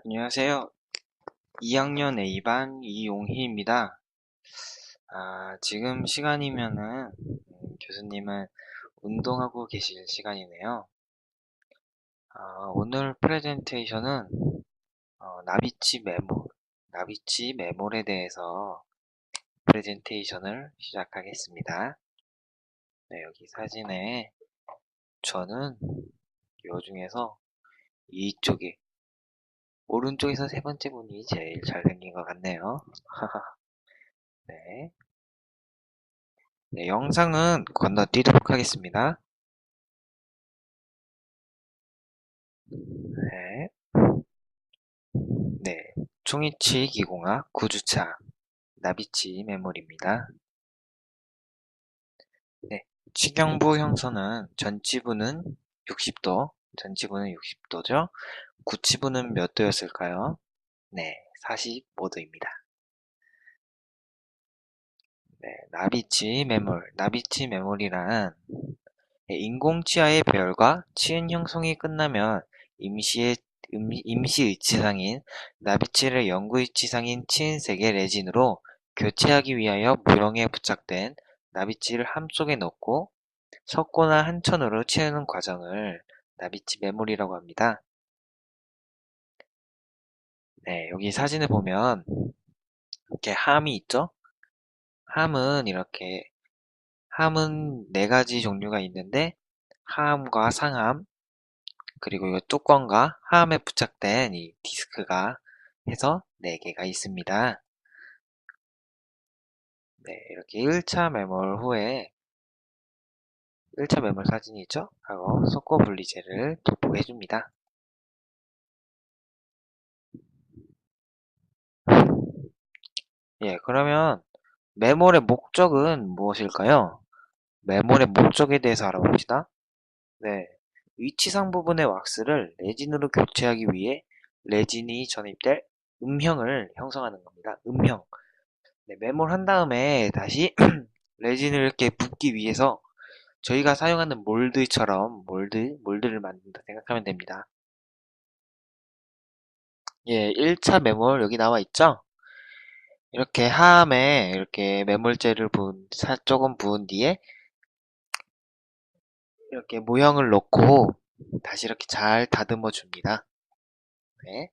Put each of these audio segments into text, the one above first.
안녕하세요. 2학년 A반 이용희입니다. 지금 시간이면은 교수님은 운동하고 계실 시간이네요. 오늘 프레젠테이션은 나비치 메몰에 대해서 프레젠테이션을 시작하겠습니다. 네, 여기 사진에 저는 요 중에서 이쪽에 오른쪽에서 세 번째 분이 제일 잘생긴 것 같네요. 네. 네, 영상은 건너뛰도록 하겠습니다. 네. 네. 총이치 기공학 9주차 나비치 메모리입니다. 네. 치경부 형선은 전치부는 60도죠. 구치부는 몇 도였을까요? 네, 45도입니다. 네, 나비치 메모리란 인공치아의 배열과 치은 형성이 끝나면 임시의 임시 의치상인 나비치를 영구 의치상인 치은색의 레진으로 교체하기 위하여 모형에 부착된 나비치를 함 속에 넣고 석고나 한천으로 채우는 과정을 나비치 메모리라고 합니다. 네, 여기 사진을 보면 이렇게 함이 있죠? 함은 네 가지 종류가 있는데 하함과 상함, 그리고 이 뚜껑과 하함에 부착된 이 디스크가 해서 4개가 있습니다. 네, 이렇게 1차 매몰 사진이 있죠? 하고 석고 분리제를 도포해 줍니다. 예, 그러면 매몰의 목적은 무엇일까요? 매몰의 목적에 대해서 알아봅시다. 네, 위치상 부분의 왁스를 레진으로 교체하기 위해 레진이 전입될 음형을 형성하는 겁니다. 음형. 네, 매몰 한 다음에 다시 레진을 이렇게 붓기 위해서 저희가 사용하는 몰드처럼 몰드를 만든다 생각하면 됩니다. 예, 1차 매몰 여기 나와 있죠? 이렇게 하함에 이렇게 매몰제를 조금 부은 뒤에 이렇게 모형을 넣고 다시 이렇게 잘 다듬어 줍니다. 네.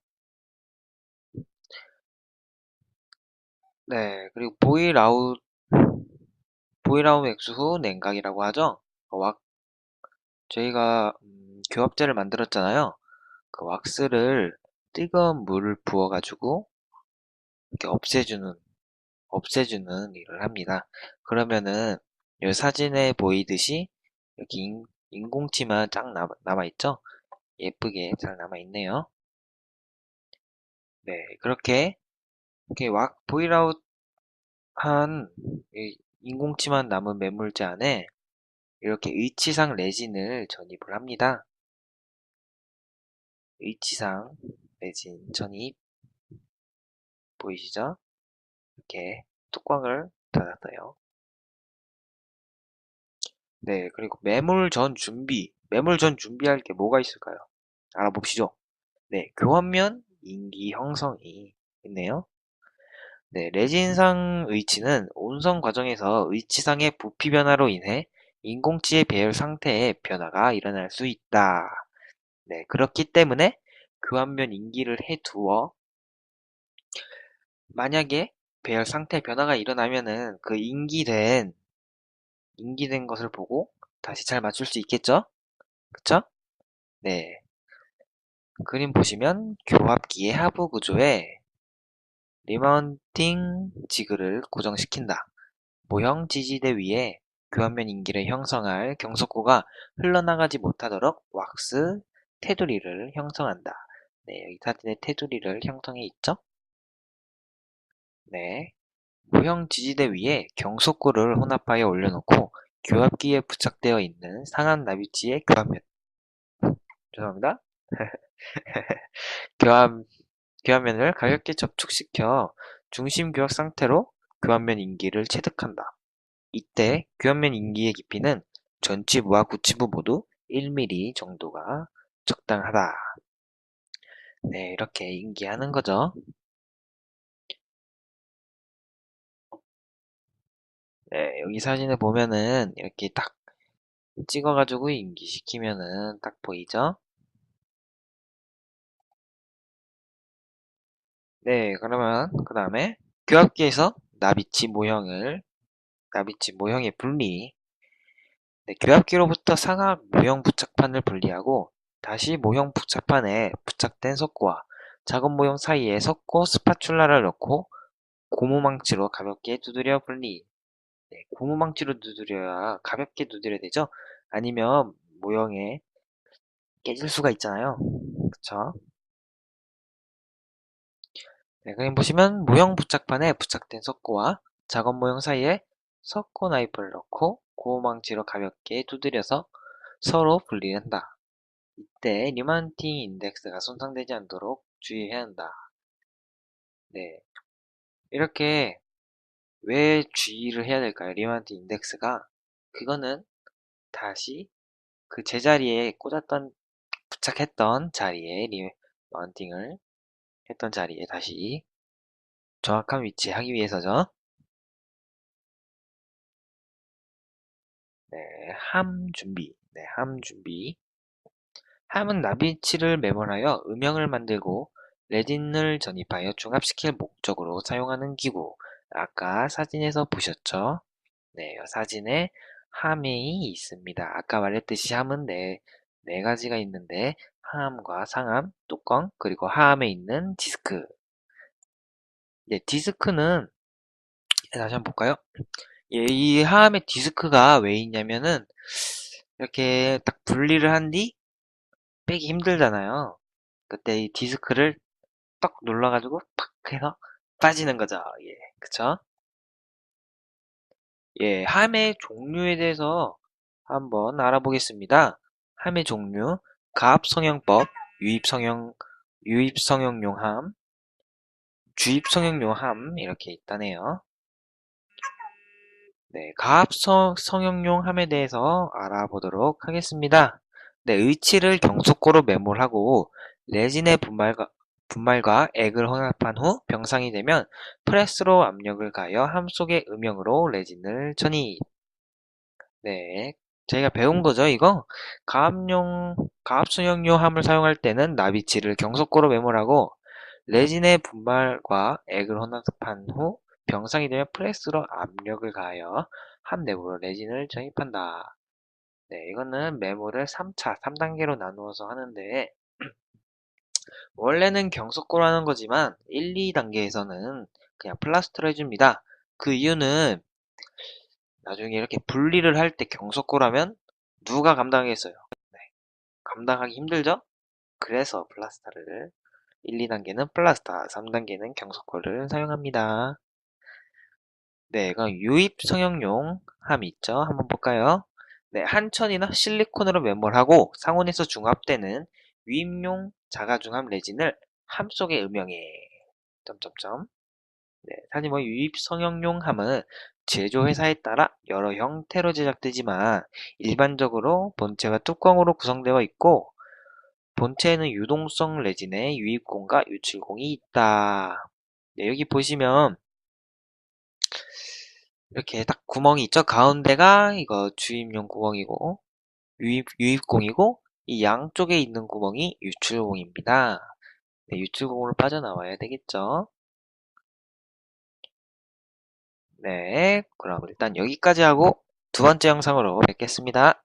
네, 그리고 보일아웃 액수 후 냉각이라고 하죠? 저희가 교합제를 만들었잖아요. 그 왁스를 뜨거운 물을 부어가지고 이렇게 없애주는 일을 합니다. 그러면은 이 사진에 보이듯이 이렇게 인공치만 쫙 남아있죠? 예쁘게 잘 남아있네요. 네, 이렇게 보일아웃한 인공치만 남은 매물재 안에 이렇게 의치상 레진을 전입을 합니다. 의치상 레진 전입 보이시죠? 이렇게 뚜껑을 닫았어요. 네, 그리고 매물 전 준비할 게 뭐가 있을까요? 알아봅시죠. 네, 교환면 인기 형성이 있네요. 네, 레진상 의치는 온성 과정에서 의치상의 부피 변화로 인해 인공치의 배열 상태의 변화가 일어날 수 있다. 네, 그렇기 때문에 교환면 인기를 해두어 만약에 배열 상태 변화가 일어나면은 그 인기된 것을 보고 다시 잘 맞출 수 있겠죠? 그쵸? 네. 그림 보시면 교합기의 하부 구조에 리마운팅 지그를 고정시킨다. 모형 지지대 위에 교환면 인기를 형성할 경석고가 흘러나가지 못하도록 왁스 테두리를 형성한다. 네, 여기 사진에 테두리를 형성해 있죠? 네. 모형 지지대 위에 경속고를 혼합하여 올려놓고 교합기에 부착되어 있는 상한 나비치의 죄송합니다. 교합, 교환면을 가볍게 접촉시켜 중심 교합 상태로 교환면 인기를 체득한다. 이때 교환면 인기의 깊이는 전치부와 구치부 모두 1mm 정도가 적당하다. 네, 이렇게 인기하는 거죠. 네, 여기 사진을 보면은 이렇게 딱 찍어가지고 인기시키면은 딱 보이죠? 네, 그러면 그 다음에 교합기에서 나비치 모형의 분리. 네, 교합기로부터 상하 모형 부착판을 분리하고 다시 모형 부착판에 부착된 석고와 작은 모형 사이에 석고 스파츌라를 넣고 고무망치로 가볍게 두드려 분리. 네, 고무망치로 두드려야 가볍게 두드려야 되죠? 아니면 모형에 깨질 수가 있잖아요. 그쵸? 네, 그림 보시면 모형 부착판에 부착된 석고와 작업 모형 사이에 석고 나이프를 넣고 고무망치로 가볍게 두드려서 서로 분리한다. 이때 뉴만팅 인덱스가 손상되지 않도록 주의해야 한다. 네, 이렇게 왜 주의를 해야 될까요? 뉴만팅 인덱스가 그거는 다시 그 제자리에 꽂았던 부착했던 자리에 마운팅을 했던 자리에 다시 정확한 위치에 하기 위해서죠. 네, 함 준비. 네, 함 준비. 함은 나비치를 매몰하여 음영을 만들고 레진을 전입하여 중합시킬 목적으로 사용하는 기구. 아까 사진에서 보셨죠? 네, 이 사진에 함이 있습니다. 아까 말했듯이 함은 네 가지가 있는데 하함과 상함, 뚜껑, 그리고 하함에 있는 디스크. 네, 디스크는 다시 한번 볼까요? 예, 이 하함의 디스크가 왜 있냐면은 이렇게 딱 분리를 한 뒤 빼기 힘들잖아요. 그때 이 디스크를 떡 눌러가지고 팍 해서 빠지는 거죠. 예, 그쵸? 예, 함의 종류에 대해서 한번 알아보겠습니다. 함의 종류, 가압성형법, 유입성형용 함, 주입성형용 함 이렇게 있다네요. 네, 가압성형용 함에 대해서 알아보도록 하겠습니다. 네, 의치를 경속고로 매몰하고 레진의 분말과 액을 혼합한 후 병상이 되면 프레스로 압력을 가하여 함 속의 음영으로 레진을 전이. 네, 저희가 배운 거죠, 이거? 가압수용용 함을 사용할 때는 나비치를 경속고로 매몰하고 레진의 분말과 액을 혼합한 후 병상이 되면 프레스로 압력을 가하여 함 내부로 레진을 전입한다. 네, 이거는 메모를 3차, 3단계로 나누어서 하는데 원래는 경속고로 하는 거지만 1, 2단계에서는 그냥 플라스터로 해줍니다. 그 이유는 나중에 이렇게 분리를 할 때 경속고라면 누가 감당하겠어요? 네, 감당하기 힘들죠? 그래서 플라스터를 1, 2단계는 플라스터, 3단계는 경속고를 사용합니다. 네, 그럼 유입 성형용 함 있죠? 한번 볼까요? 네, 한천이나 실리콘으로 매몰하고 상온에서 중합되는 유입용 자가중합 레진을 함 속에 음영해. 점점점. 네, 사실 뭐 유입 성형용 함은 제조 회사에 따라 여러 형태로 제작되지만 일반적으로 본체가 뚜껑으로 구성되어 있고 본체에는 유동성 레진의 유입공과 유출공이 있다. 네, 여기 보시면 이렇게 딱 구멍이 있죠? 가운데가 이거 주입용 구멍이고 유입공이고 이 양쪽에 있는 구멍이 유출공입니다. 네, 유출공으로 빠져나와야 되겠죠? 네, 그럼 일단 여기까지 하고 두 번째 영상으로 뵙겠습니다.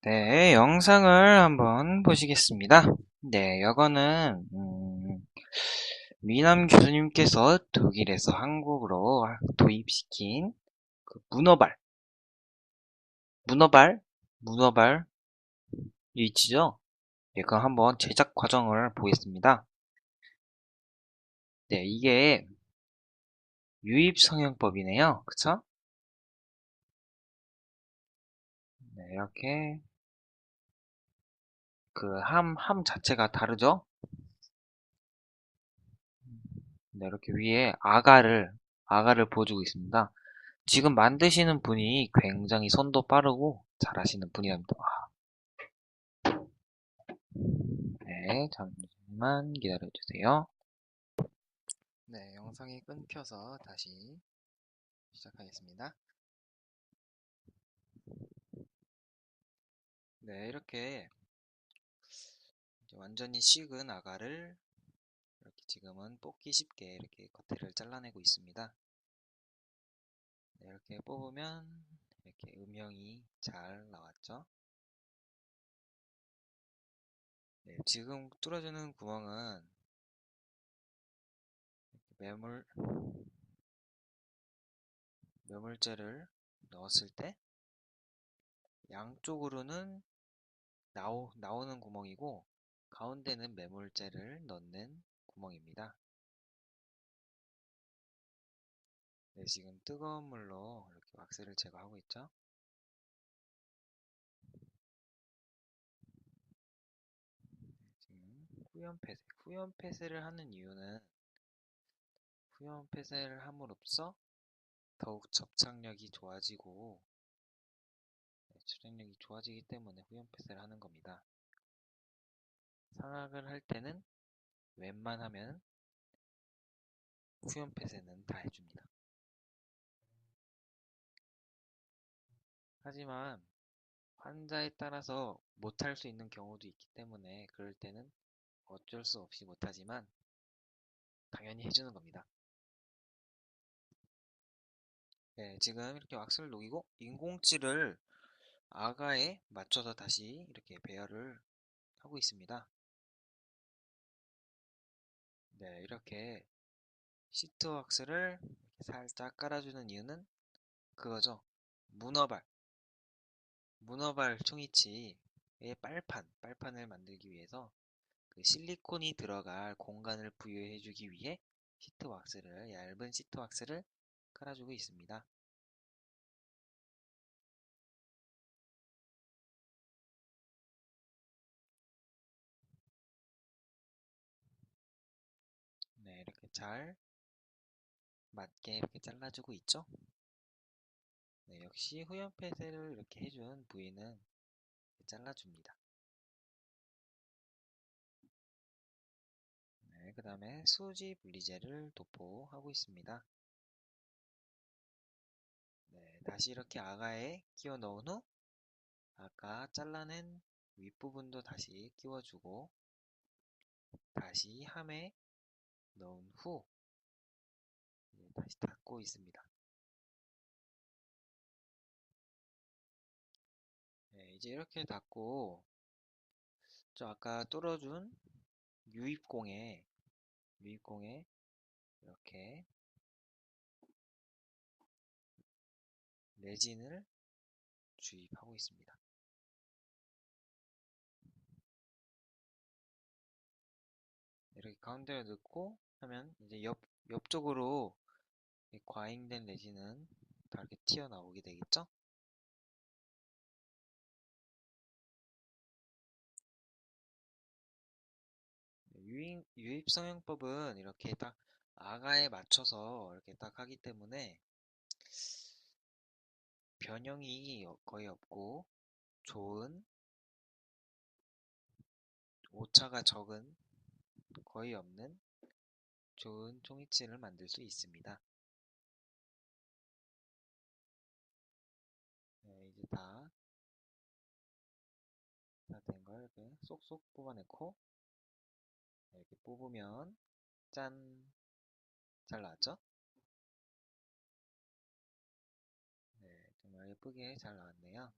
네, 영상을 한번 보시겠습니다. 네, 이거는 미남 교수님께서 독일에서 한국으로 도입시킨 그 문어발, 문어발 위치죠? 네, 그럼 한번 제작 과정을 보겠습니다. 네, 이게 유입성형법이네요. 그쵸? 네, 이렇게 그 함 자체가 다르죠? 네, 이렇게 위에 아가를 보여주고 있습니다. 지금 만드시는 분이 굉장히 손도 빠르고 잘하시는 분이랍니다. 네, 네, 잠시만 기다려주세요. 네, 영상이 끊겨서 다시 시작하겠습니다. 네, 이렇게 이제 완전히 식은 아가를 이렇게 지금은 뽑기 쉽게 이렇게 겉에를 잘라내고 있습니다. 네, 이렇게 뽑으면 이렇게 음영이 잘 나왔죠. 네, 지금 뚫어주는 구멍은 매물, 매물재를 넣었을 때 양쪽으로는 나오는 구멍이고 가운데는 매물재를 넣는 구멍입니다. 네, 지금 뜨거운 물로 이렇게 왁스를 제거하고 있죠. 지금 후연 폐쇄를 하는 이유는 후연 폐쇄를 함으로써 더욱 접착력이 좋아지고 접착력이 좋아지기 때문에 후연 폐쇄를 하는 겁니다. 상악을 할 때는 웬만하면 후연 폐쇄는 다 해줍니다. 하지만 환자에 따라서 못할 수 있는 경우도 있기 때문에 그럴 때는 어쩔 수 없이 못하지만 당연히 해주는 겁니다. 네, 지금 이렇게 왁스를 녹이고 인공치를 아가에 맞춰서 다시 이렇게 배열을 하고 있습니다. 네, 이렇게 시트 왁스를 이렇게 살짝 깔아주는 이유는 그거죠. 문어발 총이치의 빨판을 만들기 위해서 그 실리콘이 들어갈 공간을 부여해주기 위해 얇은 시트 왁스를 깔아주고 있습니다. 네, 이렇게 잘 맞게 이렇게 잘라주고 있죠. 네, 역시 후연 폐쇄를 이렇게 해준 부위는 잘라줍니다. 네, 그 다음에 수지 분리제를 도포하고 있습니다. 네, 다시 이렇게 아가에 끼워 넣은 후 아까 잘라낸 윗부분도 다시 끼워주고 다시 함에 넣은 후 다시 닫고 있습니다. 네, 이제 이렇게 닫고 저 아까 뚫어준 유입공에 이렇게 레진을 주입하고 있습니다. 이렇게 가운데에 넣고 하면 이제 옆쪽으로 과잉된 레진은 다 이렇게 튀어나오게 되겠죠? 유입 성형법은 이렇게 딱 아가에 맞춰서 이렇게 딱 하기 때문에 변형이 거의 없고 좋은 오차가 적은 거의 없는 좋은 종이치를 만들 수 있습니다. 네, 이제 다 된 걸 이렇게 쏙쏙 뽑아내고 이렇게 뽑으면 짠! 잘 나왔죠? 네, 정말 예쁘게 잘 나왔네요.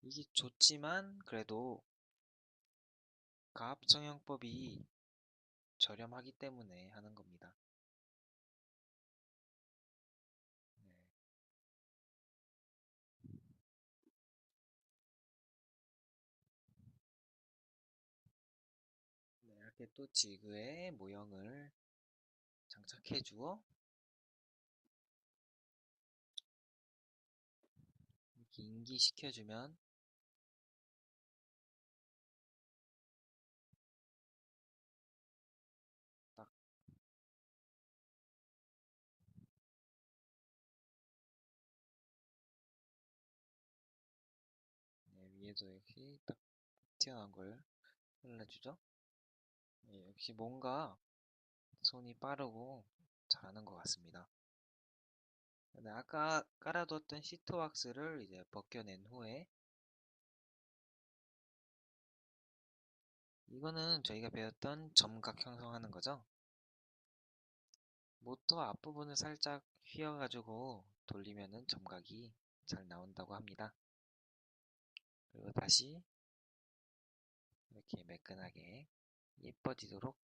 이게 좋지만 그래도 가압성형법이 저렴하기 때문에 하는 겁니다. 네, 네, 이렇게 또 지그의 모형을 장착해 주어 이렇게 인기시켜주면 딱 얘도 역시 딱 튀어나온 걸 잘라주죠. 예, 역시 뭔가 손이 빠르고 잘하는 것 같습니다. 네, 아까 깔아뒀던 시트 왁스를 이제 벗겨낸 후에 이거는 저희가 배웠던 점각 형성하는 거죠. 모터 앞부분을 살짝 휘어가지고 돌리면은 점각이 잘 나온다고 합니다. 그리고 다시 이렇게 매끈하게 예뻐지도록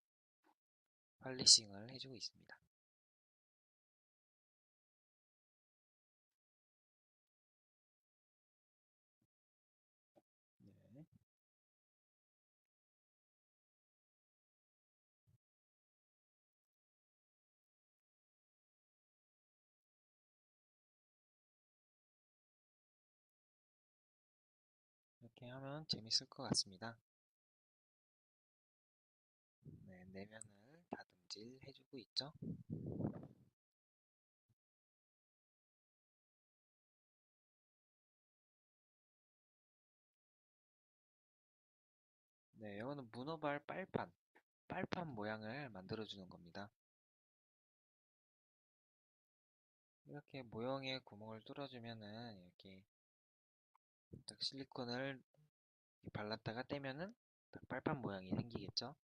팔리싱을 해주고 있습니다. 네, 이렇게 하면 재밌을 것 같습니다. 네, 내면을 다듬질 해주고 있죠. 네, 이거는 문어발 빨판 모양을 만들어주는 겁니다. 이렇게 모형에 구멍을 뚫어주면은 이렇게 딱 실리콘을 발랐다가 떼면은 딱 빨판 모양이 생기겠죠?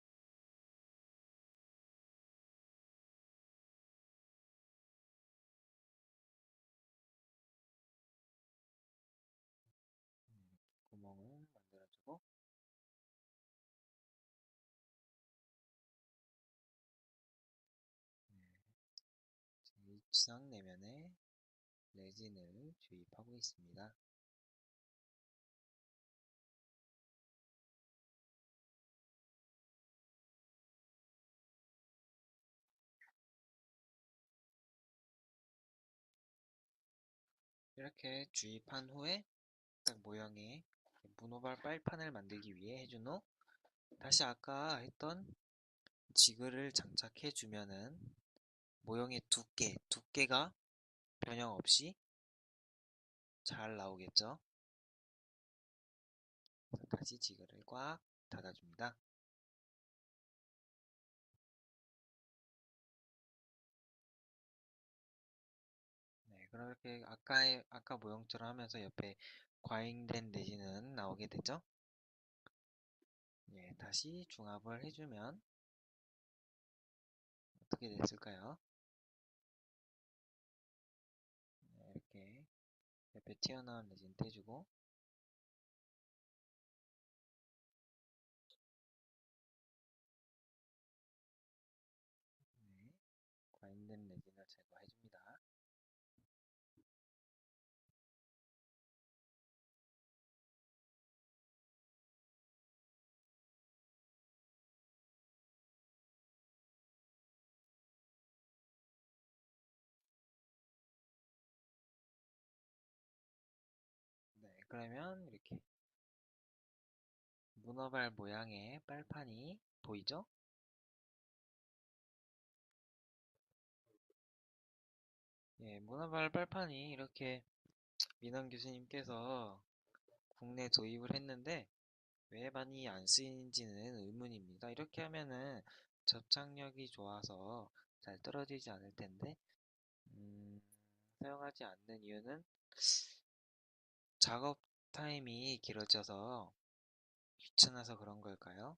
구멍을 만들어주고 일치상 내면에 레진을 주입하고 있습니다. 이렇게 주입한 후에 딱 모형에 문어발 빨판을 만들기 위해 해준 후 다시 아까 했던 지그를 장착해 주면은 모형의 두께가 변형 없이 잘 나오겠죠? 다시 지그를 꽉 닫아줍니다. 네, 그렇게 아까 모형처럼 하면서 옆에 과잉된 내지는 나오게 되죠? 예, 다시 중합을 해주면 어떻게 됐을까요? 네, 이렇게 옆에 튀어나온 레진 떼주고 네, 과잉된 레진을 제거해줍니다. 네, 그러면 이렇게 문어발 모양의 빨판이 보이죠? 예, 문어발 빨판이 이렇게 민원 교수님께서 국내 도입을 했는데 왜 많이 안 쓰이는지는 의문입니다. 이렇게 하면은 접착력이 좋아서 잘 떨어지지 않을 텐데 사용하지 않는 이유는 작업 타임이 길어져서 귀찮아서 그런 걸까요?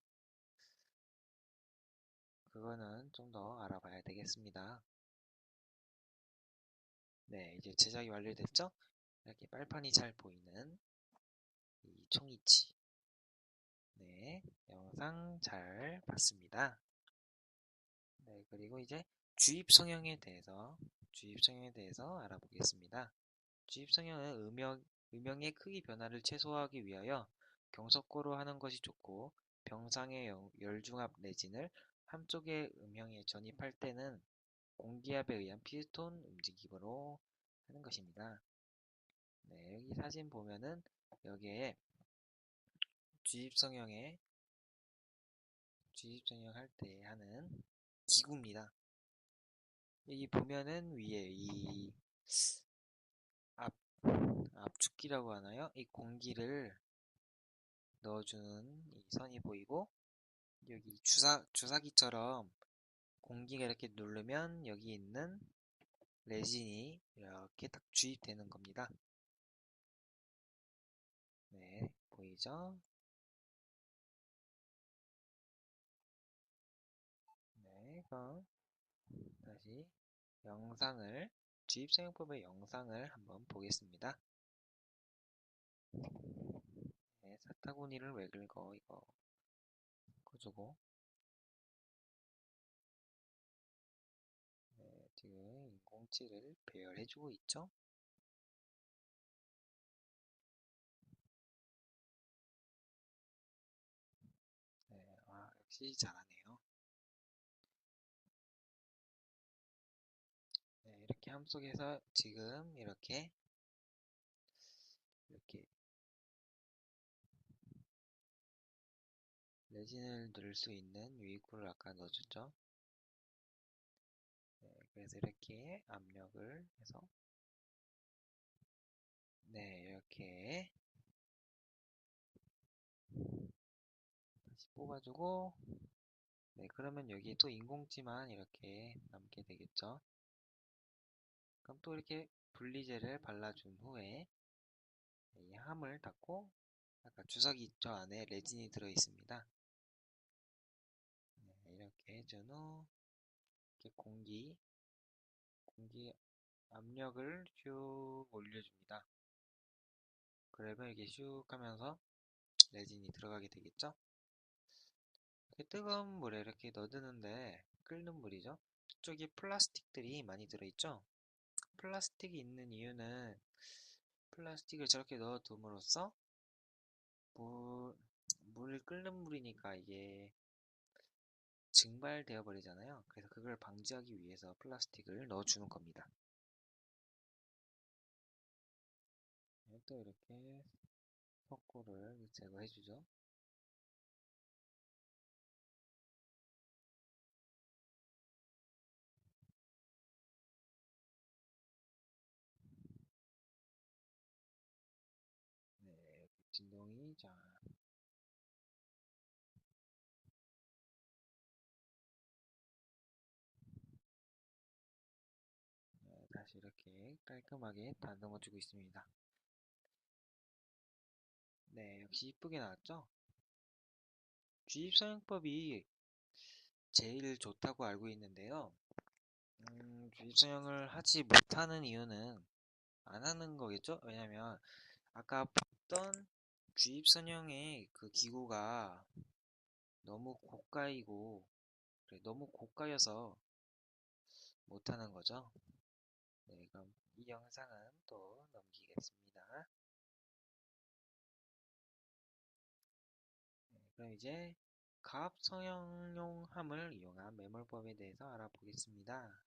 그거는 좀 더 알아봐야 되겠습니다. 네, 이제 제작이 완료됐죠? 이렇게 빨판이 잘 보이는 이 총이치. 네, 영상 잘 봤습니다. 네, 그리고 이제 주입 성형에 대해서 알아보겠습니다. 주입 성형은 음영의 크기 변화를 최소화하기 위하여 경석고로 하는 것이 좋고, 병상의 열중압 레진을 한쪽의 음형에 전입할 때는 공기압에 의한 피스톤 움직임으로 하는 것입니다. 네, 여기 사진 보면은 여기에 주입 성형에 주입 성형할 때 하는 기구입니다. 여기 보면은 위에 이 압, 압축기라고 하나요? 이 공기를 넣어주는 이 선이 보이고, 여기 주사기처럼 공기가 이렇게 누르면 여기 있는 레진이 이렇게 딱 주입되는 겁니다. 네, 보이죠? 네, 그럼 다시 주입사용법의 영상을 한번 보겠습니다. 네, 사타구니를 왜 긁어, 이거. 그주고 네, 지금 인공치를 배열해주고 있죠? 네, 역시 잘하네요. 네, 이렇게 함 속에서 지금 이렇게 레진을 넣을 수 있는 유입구를 아까 넣어줬죠? 네, 그래서 이렇게 압력을 해서 네, 이렇게 다시 뽑아주고 네, 그러면 여기에 또 인공지만 이렇게 남게 되겠죠? 그럼 또 이렇게 분리제를 발라준 후에 이 함을 닫고 아까 주사기 저 안에 레진이 들어 있습니다. 네, 이렇게 해준 후 이렇게 공기 압력을 쭉 올려줍니다. 그러면 이게 슉 하면서 레진이 들어가게 되겠죠? 이렇게 뜨거운 물에 이렇게 넣어두는데 끓는 물이죠? 이쪽에 플라스틱들이 많이 들어있죠? 플라스틱이 있는 이유는 플라스틱을 저렇게 넣어둠으로써 물, 물을 끓는 물이니까 이게 증발되어 버리잖아요. 그래서 그걸 방지하기 위해서 플라스틱을 넣어주는 겁니다. 네, 또 이렇게 석고를 제거해주죠. 네, 진동이 자 네, 다시 이렇게 깔끔하게 다듬어주고 있습니다. 네, 역시 이쁘게 나왔죠? 주입사용법이 제일 좋다고 알고 있는데요. 주입사용을 하지 못하는 이유는 안 하는 거겠죠? 왜냐면 아까 봤던 주입선형의 그 기구가 너무 고가이고 그래, 너무 고가여서 못하는 거죠. 네, 그럼 이 영상은 또 넘기겠습니다. 네, 그럼 이제 가압 성형용 함을 이용한 매몰법에 대해서 알아보겠습니다.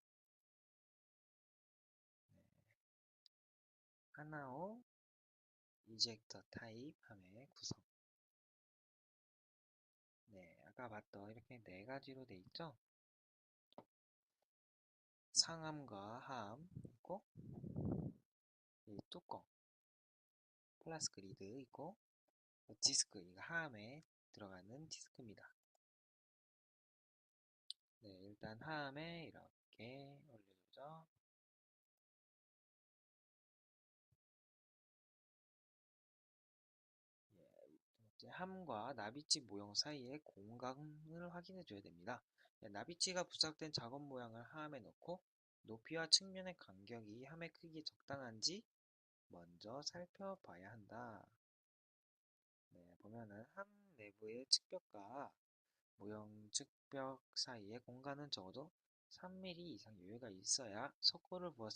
네, 하나오 이젝터 타입 함의 구성. 네, 아까 봤던 이렇게 네 가지로 돼 있죠? 상함과 하함 있고, 이 뚜껑, 플라스크 리드 있고, 디스크, 이거 하함에 들어가는 디스크입니다. 네, 일단 하함에 이렇게 올려주죠. 이제 함과 나비치 모형 사이의 공간을 확인해 줘야 됩니다. 네, 나비치가 부착된 작업 모양을 하함에 넣고 높이와 측면의 간격이 함의 크기에 적당한지 먼저 살펴봐야 한다. 네, 보면은 함 내부의 측벽과 모형 측벽 사이의 공간은 적어도 3mm 이상 여유가 있어야 석고를 부어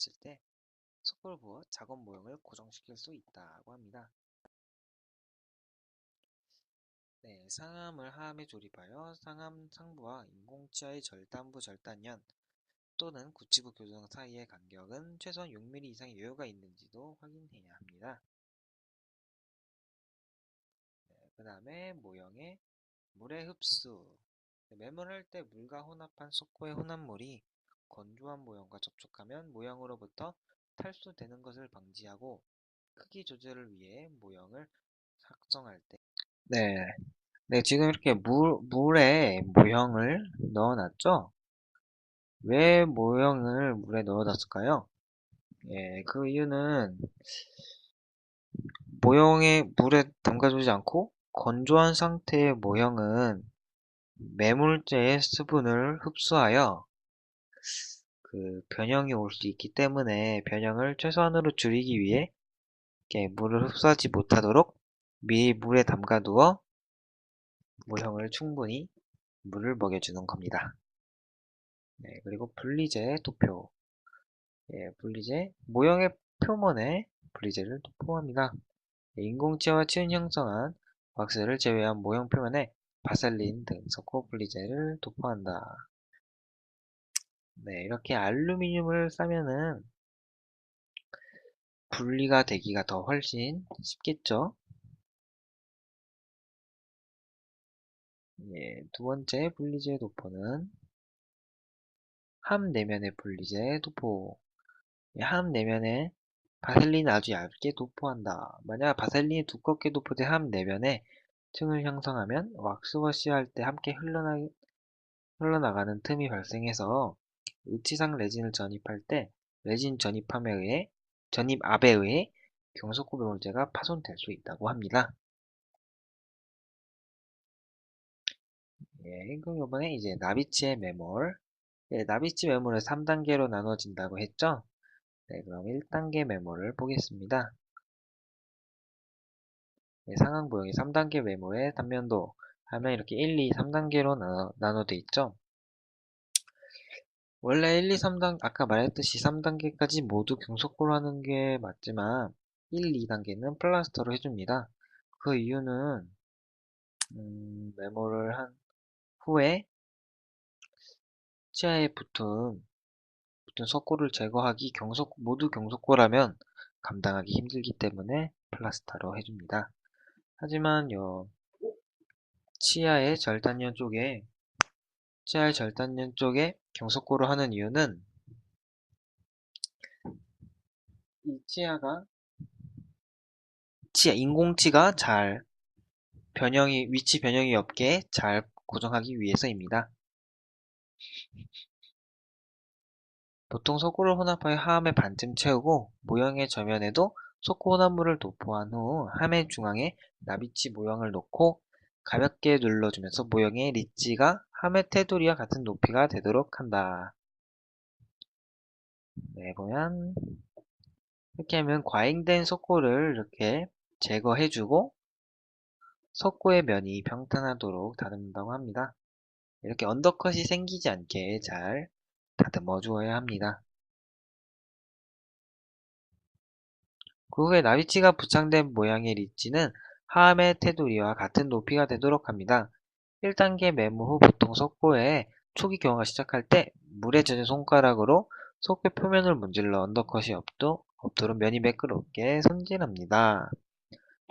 작업 모형을 고정시킬 수 있다고 합니다. 네, 상함을 하함에 조립하여 상함 상부와 인공치아의 절단부 절단연 또는 구치부 교정 사이의 간격은 최소한 6mm 이상의 여유가 있는지도 확인해야 합니다. 네, 그 다음에 모형의 물의 흡수. 네, 매몰할 때 물과 혼합한 석고의 혼합물이 건조한 모형과 접촉하면 모형으로부터 탈수되는 것을 방지하고 크기 조절을 위해 모형을 작성할 때 네. 네, 지금 이렇게 물에 모형을 넣어놨죠? 왜 모형을 물에 넣어놨을까요? 예, 그 이유는 모형에 물에 담가두지 않고 건조한 상태의 모형은 매물제의 수분을 흡수하여 그 변형이 올 수 있기 때문에 변형을 최소한으로 줄이기 위해 이렇게 물을 흡수하지 못하도록 미리 물에 담가두어 모형을 충분히 물을 먹여주는 겁니다. 네, 그리고 분리제 도표. 예, 분리제 모형의 표면에 분리제를 도포합니다. 인공치와 치은 형성한 왁스를 제외한 모형 표면에 바셀린 등 석고 분리제를 도포한다. 네, 이렇게 알루미늄을 싸면은 분리가 되기가 더 훨씬 쉽겠죠? 예, 두 번째 분리제 도포는 함 내면의 분리제 도포. 예, 함 내면에 바셀린을 아주 얇게 도포한다. 만약 바셀린이 두껍게 도포된 함 내면에 층을 형성하면 왁스워시 할 때 함께 흘러나가는 틈이 발생해서 의치상 레진을 전입할 때 레진 전입압에 의해 경소고 매몰제가 파손될 수 있다고 합니다. 예, 그럼 이번에 이제 나비치의 매몰. 예, 나비치 매몰을 3단계로 나눠진다고 했죠? 네, 그럼 1단계 매몰을 보겠습니다. 예, 상황 모형이 3단계 매몰의 단면도 하면 이렇게 1, 2, 3단계로 나눠져 있죠? 원래 1, 2, 3단, 아까 말했듯이 3단계까지 모두 경속고로 하는 게 맞지만 1, 2단계는 플라스터로 해줍니다. 그 이유는 메모를 한 후에 치아에 붙은 석고를 제거하기 모두 경속고라면 감당하기 힘들기 때문에 플라스터로 해줍니다. 하지만 치아의 절단면 쪽에 치아의 절단면 쪽에 경속고를 하는 이유는 이 인공치가 잘 위치 변형이 없게 잘 고정하기 위해서입니다. 보통 석고를 혼합하여 하함의 반쯤 채우고 모형의 저면에도 석고 혼합물을 도포한 후 함의 중앙에 나비치 모형을 놓고 가볍게 눌러주면서 모형의 리치가 함의 테두리와 같은 높이가 되도록 한다. 네, 보면 이렇게 하면 과잉된 석고를 이렇게 제거해주고 석고의 면이 평탄하도록 다듬는다고 합니다. 이렇게 언더컷이 생기지 않게 잘 다듬어 주어야 합니다. 그 후에 나비치가 부착된 모양의 리치는 하함의 테두리와 같은 높이가 되도록 합니다. 1단계 매몰 후 보통 석고에 초기 경화가 시작할 때 물에 젖은 손가락으로 석고 표면을 문질러 언더컷이 없도록 면이 매끄럽게 손질합니다.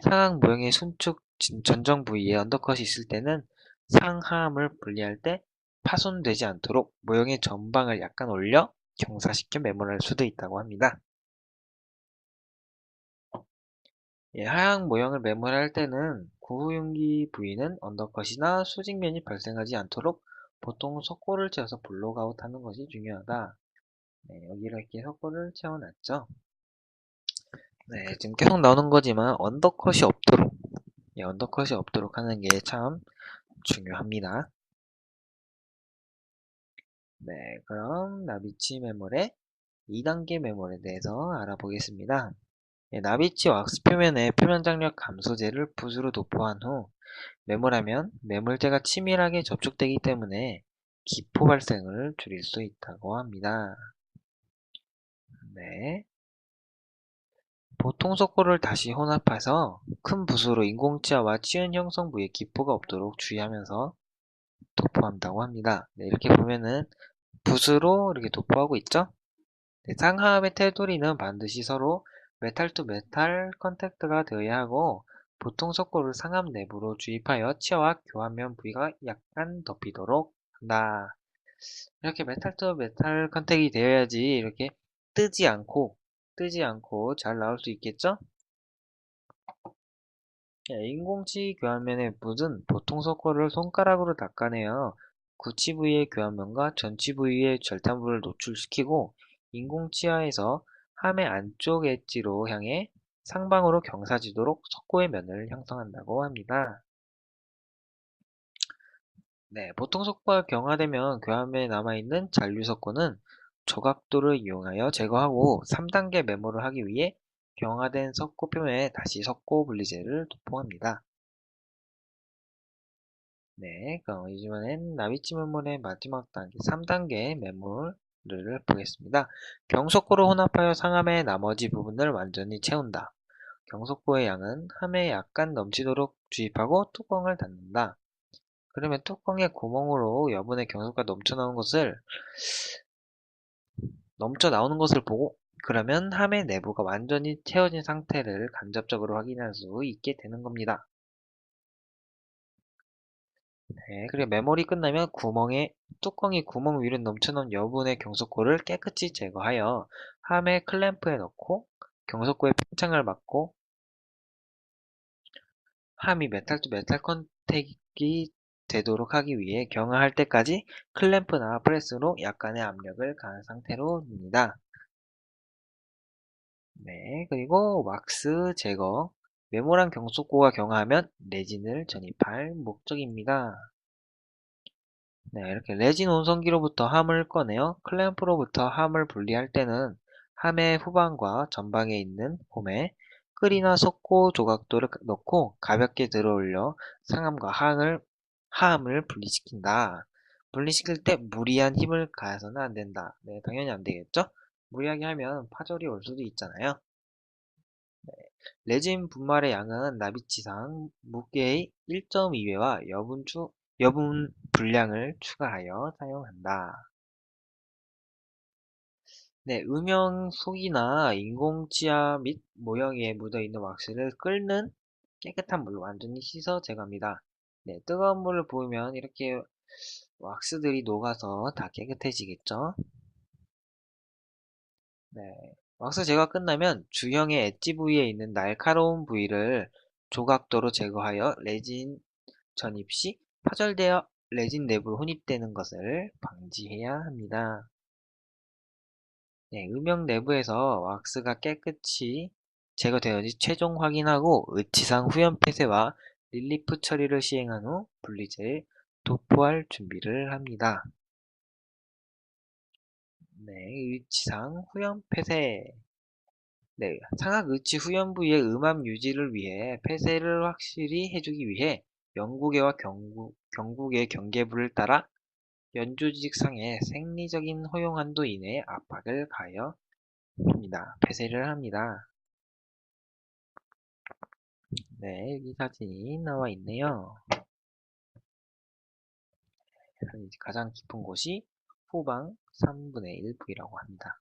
상악 모형의 순축 전정 부위에 언더컷이 있을 때는 상하함을 분리할 때 파손되지 않도록 모형의 전방을 약간 올려 경사시켜 매몰할 수도 있다고 합니다. 예, 하향 모형을 매몰할 때는 구후용기 부위는 언더컷이나 수직면이 발생하지 않도록 보통 석고를 채워서 블록아웃 하는 것이 중요하다. 네, 여기 이렇게 석고를 채워놨죠. 네, 지금 계속 나오는 거지만 언더컷이 없도록 하는 게 참 중요합니다. 네, 그럼 나비치 매몰의 2단계 매몰에 대해서 알아보겠습니다. 예, 나비치 왁스 표면에 표면 장력 감소제를 붓으로 도포한 후 매몰하면 매몰제가 치밀하게 접촉되기 때문에 기포 발생을 줄일 수 있다고 합니다. 네. 보통 석고를 다시 혼합해서 큰 붓으로 인공치아와 치은 형성 부위에 기포가 없도록 주의하면서 도포한다고 합니다. 네, 이렇게 보면은 붓으로 이렇게 도포하고 있죠? 네, 상하함의 테두리는 반드시 서로 메탈 투 메탈 컨택트가 되어야 하고 보통 석고를 상함 내부로 주입하여 치아와 교환면 부위가 약간 덮이도록 한다. 이렇게 메탈 투 메탈 컨택이 되어야지 이렇게 뜨지 않고 뜨지 않고 잘 나올 수 있겠죠? 인공치 교환면의 붓은 보통 석고를 손가락으로 닦아내어 구치 부위의 교환면과 전치 부위의 절단부를 노출시키고 인공치하에서 함의 안쪽 엣지로 향해 상방으로 경사지도록 석고의 면을 형성한다고 합니다. 네, 보통 석고가 경화되면 교환면에 남아있는 잔류 석고는 조각도를 이용하여 제거하고 3단계 메모를 하기 위해 경화된 석고 표면에 다시 석고 분리제를 도포합니다. 네, 그럼 이번엔 나비치 메모의 마지막 단계 3단계 메모를 보겠습니다. 경석고를 혼합하여 상함의 나머지 부분을 완전히 채운다. 경석고의 양은 함에 약간 넘치도록 주입하고 뚜껑을 닫는다. 그러면 뚜껑의 구멍으로 여분의 경석가 넘쳐 나오는 것을 보고 그러면 함의 내부가 완전히 채워진 상태를 간접적으로 확인할 수 있게 되는 겁니다. 네, 그리고 메모리 끝나면 뚜껑이 구멍 위로 넘쳐나온 여분의 경석고를 깨끗이 제거하여 함의 클램프에 넣고 경석고의 팽창을 막고 함이 메탈 투 메탈 컨택이 되도록 하기 위해 경화할 때까지 클램프나 프레스로 약간의 압력을 가한 상태로 둡니다. 네, 그리고 왁스 제거. 메모랑 경속고가 경화하면 레진을 전입할 목적입니다. 네, 이렇게 레진 온성기로부터 함을 꺼내어 클램프로부터 함을 분리할 때는 함의 후방과 전방에 있는 홈에 끌이나 석고 조각도를 넣고 가볍게 들어올려 상함과 하함을 분리시킨다. 분리시킬 때 무리한 힘을 가해서는 안 된다. 네, 당연히 안 되겠죠? 무리하게 하면 파절이 올 수도 있잖아요. 레진 분말의 양은 나비치상 무게의 1.2배와 여분 분량을 추가하여 사용한다. 네, 음영 속이나 인공치아 및 모형에 묻어있는 왁스를 끓는 깨끗한 물로 완전히 씻어 제거합니다. 네, 뜨거운 물을 부으면 이렇게 왁스들이 녹아서 다 깨끗해지겠죠? 네, 왁스 제거가 끝나면 주형의 엣지 부위에 있는 날카로운 부위를 조각도로 제거하여 레진 전입 시 파절되어 레진 내부로 혼입되는 것을 방지해야 합니다. 네, 음영 내부에서 왁스가 깨끗이 제거되었는지 최종 확인하고 의치상 후연 폐쇄와 릴리프 처리를 시행한 후 분리제를 도포할 준비를 합니다. 네, 의치상 후연 폐쇄. 네, 상악 의치 후연 부위의 음압 유지를 위해 폐쇄를 확실히 해주기 위해 영구계와 경구계 경계부를 따라 연조직상의 생리적인 허용 한도 이내에 압박을 가하여 폐쇄를 합니다. 네, 여기 사진이 나와 있네요. 가장 깊은 곳이 후방 3분의 1 부위라고 합니다.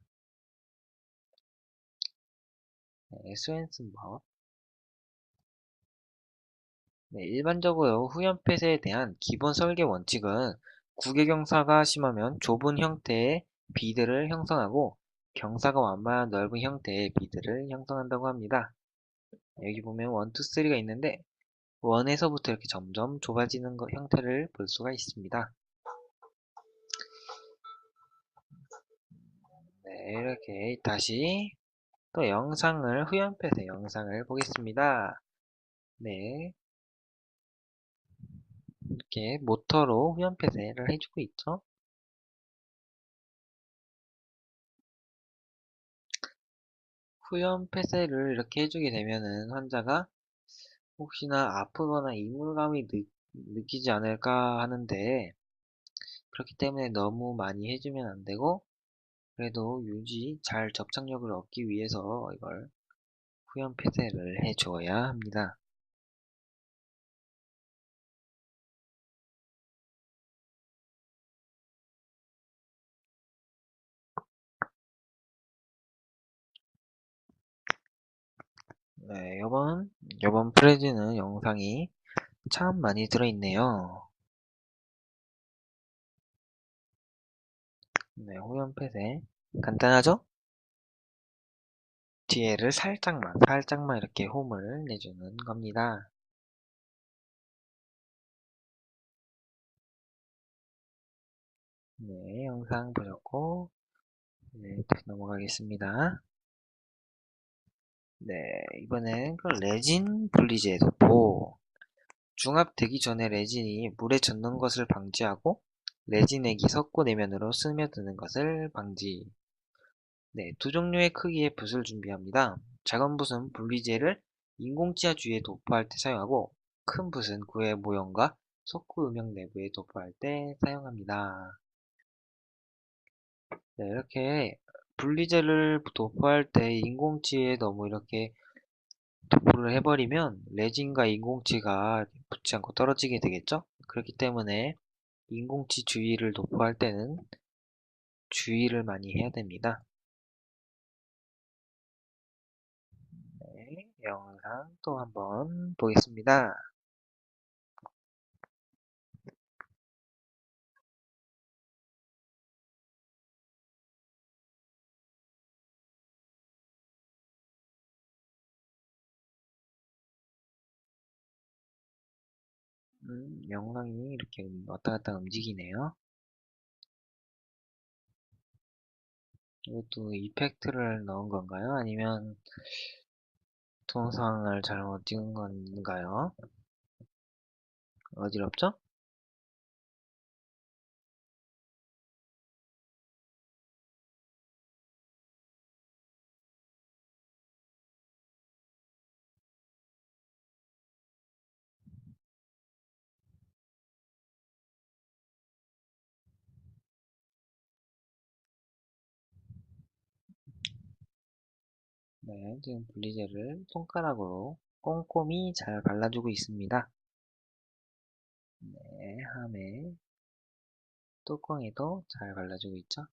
네, 스웬슨법. 네, 일반적으로 후연폐쇄에 대한 기본 설계 원칙은 구개경사가 심하면 좁은 형태의 비드를 형성하고 경사가 완만한 넓은 형태의 비드를 형성한다고 합니다. 여기 보면 1, 2, 3가 있는데 1에서부터 이렇게 점점 좁아지는 형태를 볼 수가 있습니다. 네, 이렇게 다시 또 후연패스 영상을 보겠습니다. 네, 이렇게 모터로 후연패스를 해주고 있죠. 후연패스를 이렇게 해주게 되면은 환자가 혹시나 아프거나 이물감이 느끼지 않을까 하는데 그렇기 때문에 너무 많이 해주면 안 되고 그래도 잘 접착력을 얻기 위해서 이걸 후연 폐쇄를 해줘야 합니다. 네, 이번 프레즈는 영상이 참 많이 들어있네요. 네, 후연 폐쇄. 간단하죠? 뒤에를 살짝만 이렇게 홈을 내주는 겁니다. 네, 영상 보셨고, 네, 다시 넘어가겠습니다. 네, 이번엔 그 레진 분리제 도포. 중압되기 전에 레진이 물에 젖는 것을 방지하고, 레진액이 섞고 내면으로 스며드는 것을 방지. 네, 두 종류의 크기의 붓을 준비합니다. 작은 붓은 분리제를 인공지화 주위에 도포할 때 사용하고, 큰 붓은 구의 모형과 석구 음영 내부에 도포할 때 사용합니다. 네, 이렇게 분리제를 도포할 때 인공지에 너무 이렇게 도포를 해버리면 레진과 인공지가 붙지 않고 떨어지게 되겠죠? 그렇기 때문에 인공지 주위를 도포할 때는 주의를 많이 해야 됩니다. 네, 영상 또 한번 보겠습니다. 영상이 이렇게 왔다 갔다 움직이네요. 이것도 이펙트를 넣은 건가요? 아니면 동영상을 잘못 찍은 건가요? 어지럽죠? 네, 지금 분리제를 손가락으로 꼼꼼히 잘 발라주고 있습니다. 네, 함에 뚜껑에도 잘 발라주고 있죠.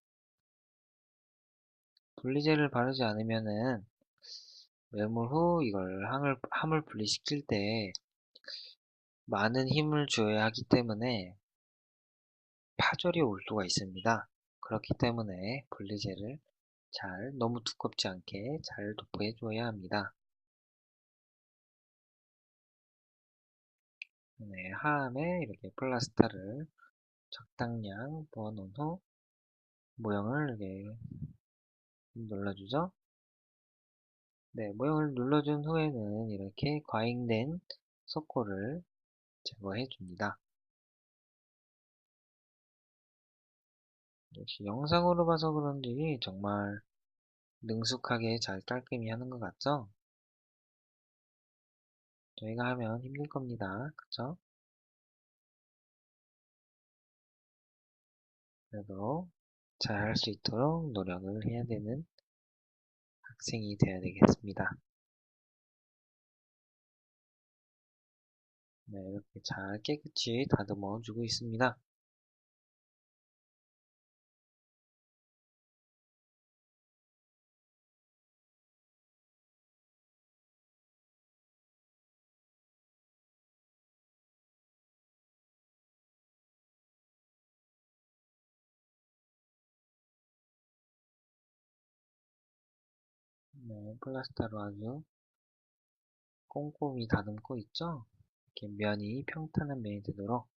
분리제를 바르지 않으면은 매물 후 이걸 함을 분리시킬 때 많은 힘을 줘야 하기 때문에 파절이 올 수가 있습니다. 그렇기 때문에 분리제를 너무 두껍지 않게 잘 도포해 줘야 합니다. 네, 하함에 이렇게 플라스터를 적당량 부어놓은 후 모형을 이렇게 눌러주죠. 네, 모형을 눌러준 후에는 이렇게 과잉된 석고를 제거해 줍니다. 역시 영상으로 봐서 그런지 정말 능숙하게 잘 깔끔히 하는 것 같죠? 저희가 하면 힘들 겁니다. 그쵸? 그래도 잘 할 수 있도록 노력을 해야 되는 학생이 되어야 되겠습니다. 네, 이렇게 잘 깨끗이 다듬어 주고 있습니다. 네, 플라스터로 아주 꼼꼼히 다듬고 있죠? 이렇게 면이 평탄한 면이 되도록.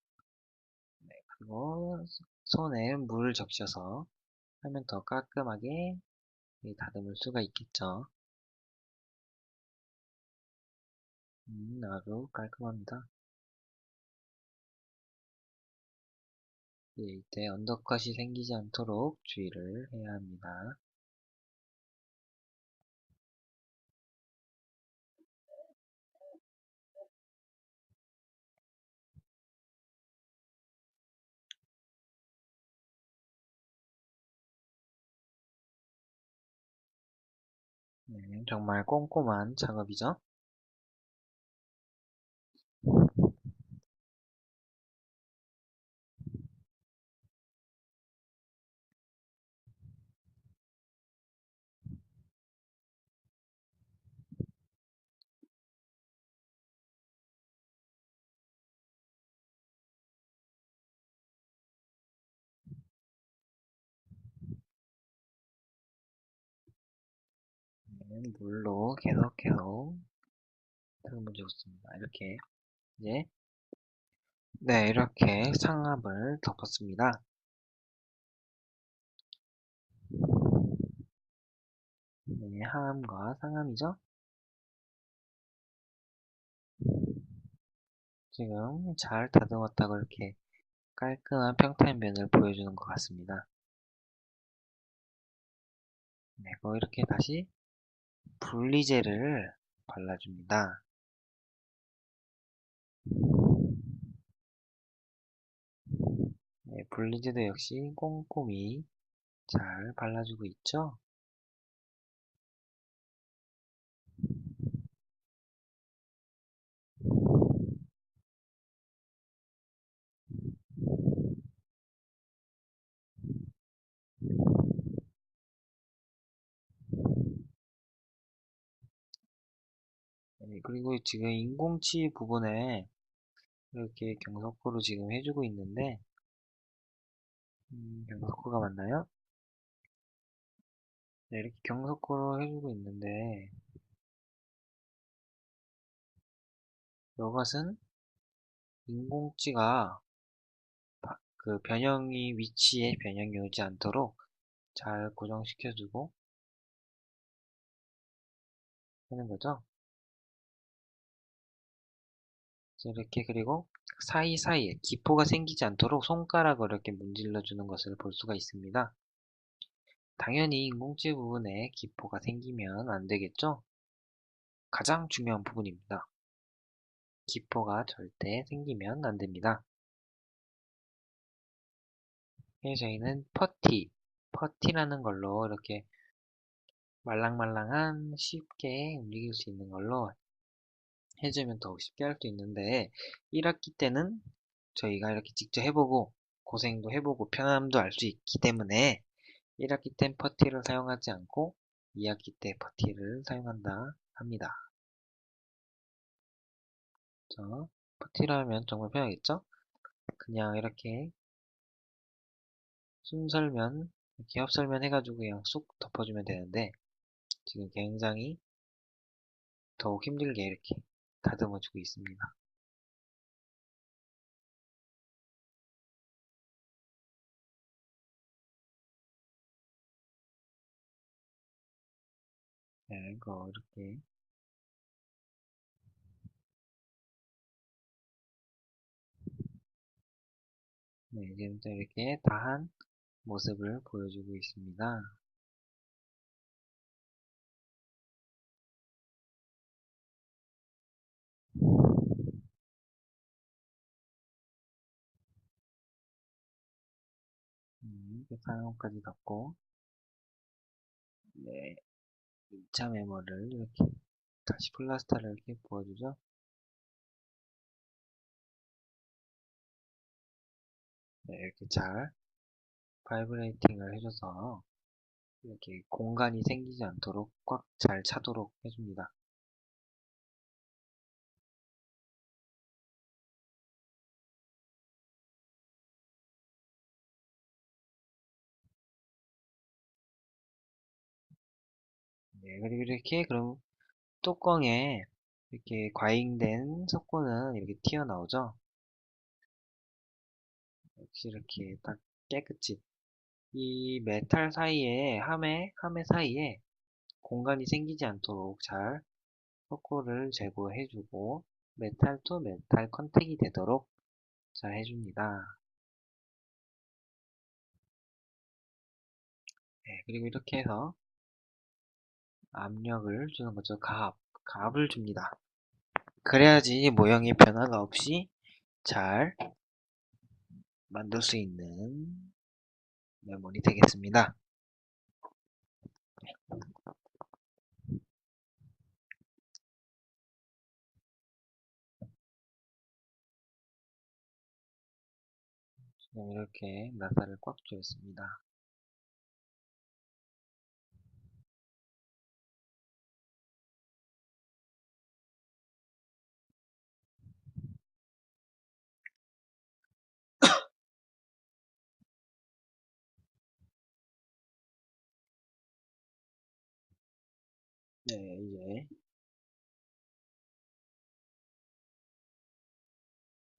그리고 손에 물을 적셔서 하면 더 깔끔하게 다듬을 수가 있겠죠. 아주 깔끔합니다. 예, 이때 언더컷이 생기지 않도록 주의를 해야 합니다. 네, 정말 꼼꼼한 작업이죠. 네, 물로 계속 다듬어 주었습니다. 이렇게 이제 네, 이렇게 상압을 덮었습니다. 네, 하암과 상암이죠. 지금 잘 다듬었다고 이렇게 깔끔한 평탄면을 보여주는 것 같습니다. 네, 이렇게 다시 분리제를 발라줍니다. 네, 분리제도 역시 꼼꼼히 잘 발라주고 있죠. 네, 그리고 지금 인공치 부분에 이렇게 경석호로 지금 해주고 있는데, 경석호가 맞나요? 네, 이렇게 경석호로 해주고 있는데, 이것은 인공치가 그 변형이 위치에 변형이 오지 않도록 잘 고정시켜주고 하는 거죠. 이렇게 그리고 사이사이에 기포가 생기지 않도록 손가락으로 이렇게 문질러 주는 것을 볼 수가 있습니다. 당연히 인공지 부분에 기포가 생기면 안 되겠죠? 가장 중요한 부분입니다. 기포가 절대 생기면 안 됩니다. 그래서 저희는 퍼티라는 걸로 이렇게 말랑말랑한 쉽게 움직일 수 있는 걸로 해주면 더욱 쉽게 할 수 있는데 1학기 때는 저희가 이렇게 직접 해보고 고생도 해보고 편함도 알 수 있기 때문에 1학기 땐 퍼티를 사용하지 않고 2학기 때 퍼티를 사용한다 합니다. 퍼티를 하면 정말 편하겠죠? 그냥 이렇게 순설면 이렇게 협설면 해가지고 그냥 쏙 덮어주면 되는데 지금 굉장히 더욱 힘들게 이렇게 다듬어주고 있습니다. 네, 이거 이렇게 네, 지금부터 이렇게 다한 모습을 보여주고 있습니다. 이렇게 상용까지 덮고 네, 2차 메모를 이렇게 다시 플라스터를 이렇게 부어주죠. 네, 이렇게 잘 바이브레이팅을 해줘서 이렇게 공간이 생기지 않도록 꽉 잘 차도록 해줍니다. 네, 그리고 이렇게 그럼 뚜껑에 이렇게 과잉된 석고는 이렇게 튀어나오죠. 역시 이렇게 딱 깨끗이 이 메탈 사이에 함의 사이에 공간이 생기지 않도록 잘 석고를 제거해주고 메탈 투 메탈 컨택이 되도록 잘 해줍니다. 네, 그리고 이렇게 해서 압력을 주는 거죠. 가압을 줍니다. 그래야지 모형의 변화가 없이 잘 만들 수 있는 메모리 되겠습니다. 지금 이렇게 나사를 꽉 조였습니다. 네, 이제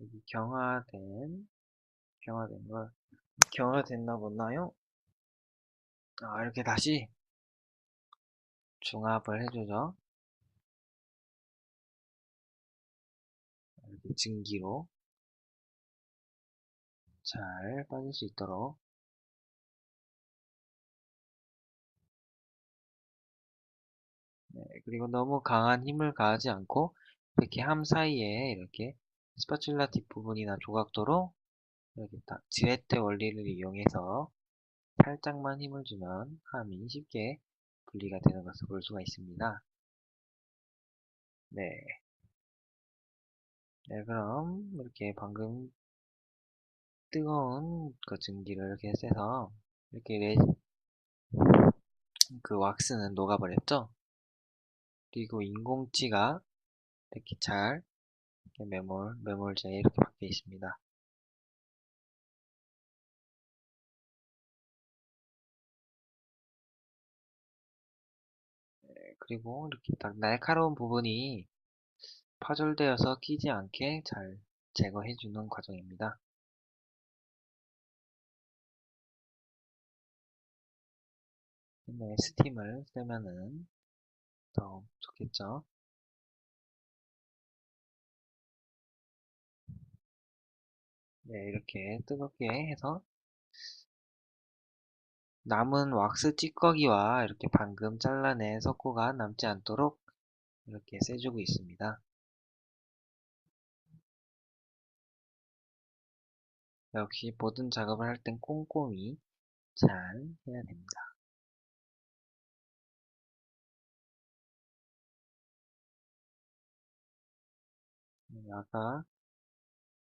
여기 경화된 걸 경화됐나 보나요? 아, 이렇게 다시 중합을 해주죠. 이렇게 증기로 잘 빠질 수 있도록. 네, 그리고 너무 강한 힘을 가하지 않고 이렇게 함 사이에 이렇게 스파츌라 뒷부분이나 조각도로 이렇게 딱 지레테 원리를 이용해서 살짝만 힘을 주면 함이 쉽게 분리가 되는 것을 볼 수가 있습니다. 네, 네 그럼 이렇게 방금 뜨거운 그 증기를 이렇게 쐬서 이렇게 그 왁스는 녹아버렸죠? 그리고 인공치가 이렇게 잘 이렇게 매몰제에 이렇게 박혀 있습니다. 그리고 이렇게 딱 날카로운 부분이 파절되어서 끼지 않게 잘 제거해주는 과정입니다. 네, 스팀을 쓰면은 더 좋겠죠. 네, 이렇게 뜨겁게 해서 남은 왁스 찌꺼기와 이렇게 방금 잘라낸 석고가 남지 않도록 이렇게 쐬주고 있습니다. 역시 모든 작업을 할 땐 꼼꼼히 잘 해야 됩니다. 아까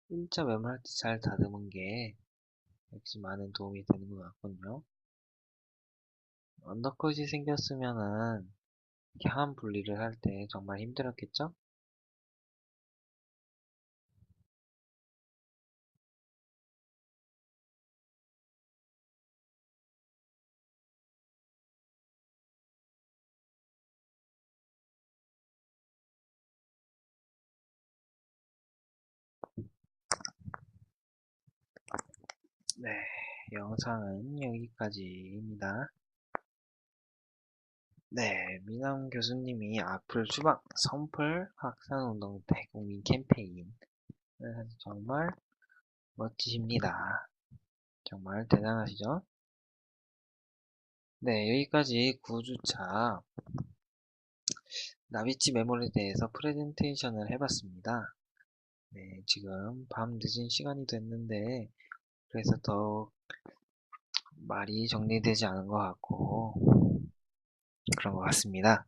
1차 매몰할 때 잘 다듬은 게 역시 많은 도움이 되는 것 같군요. 언더컷이 생겼으면은 이렇게 함 분리를 할 때 정말 힘들었겠죠? 네, 영상은 여기까지입니다. 네, 미남 교수님이 악플 추방, 선풀 확산운동 대국민 캠페인 정말 멋지십니다. 정말 대단하시죠? 네, 여기까지 9주차 나비치 메모리에 대해서 프레젠테이션을 해봤습니다. 네, 지금 밤 늦은 시간이 됐는데 그래서 더 말이 정리되지 않은 것 같고 그런 것 같습니다.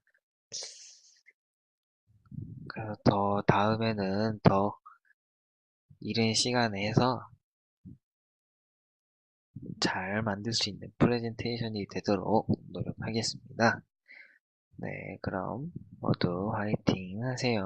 그래서 더 다음에는 더 이른 시간에 해서 잘 만들 수 있는 프레젠테이션이 되도록 노력하겠습니다. 네, 그럼 모두 화이팅 하세요.